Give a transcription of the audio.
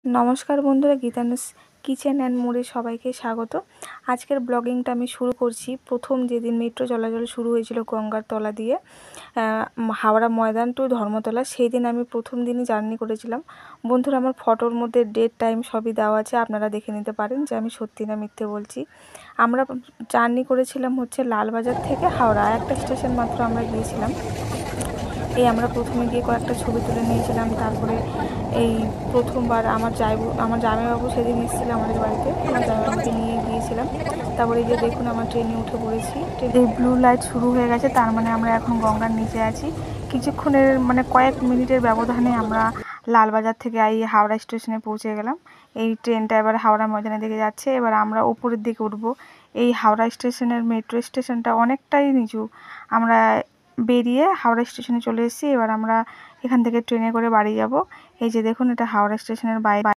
নমস্কার বন্ধুরা, গীতানুস kitchen and মোড়ে সবাইকে স্বাগত। আজকের ব্লগিংটা আমি শুরু করছি প্রথম যেদিন মেট্রো চলাচল শুরু হয়েছিল গঙ্গার তলা দিয়ে হাওড়া ময়দান টু ধর্মতলা। সেই দিন আমি প্রথম দিনই জার্নি করেছিলাম। বন্ধুরা, আমার ফটোর মধ্যে ডেট টাইম সবই দেওয়া আছে, আপনারা দেখে নিতে পারেন যে আমি সত্যি না মিথ্যে বলছি। আমরা জার্নি করেছিলাম হচ্ছে লালবাজার থেকে হাওড়া, একটা স্টেশন মাত্র আমরা গিয়েছিলাম। আমরা প্রথমে গিয়ে কয়েকটা ছবি তুলে নিয়েছিলাম। তারপরে এই প্রথমবার আমার জামাইবাবু সেদিন এসেছিল আমাদের বাড়িতে, আমার জামাইবাবুকে নিয়ে গিয়েছিলাম। তারপরে এই যে দেখুন, আমার ট্রেনে উঠে পড়েছি। এই ব্লু লাইট শুরু হয়ে গেছে, তার মানে আমরা এখন গঙ্গার নিচে আছি। কিছুক্ষণের কয়েক মিনিটের ব্যবধানে আমরা লালবাজার থেকে এই হাওড়া স্টেশনে পৌঁছে গেলাম। এই ট্রেনটা এবার হাওড়া ময়দানের দিকে যাচ্ছে। এবার আমরা উপরের দিকে উঠবো। এই হাওড়া স্টেশনের মেট্রো স্টেশনটা অনেকটাই নিচু। আমরা বেরিয়ে হাওড়া স্টেশনে চলে এসেছি। এবার আমরা এখান থেকে ট্রেনে করে বাড়ি যাব। এই যে দেখুন, এটা হাওড়া স্টেশনের বাইরে।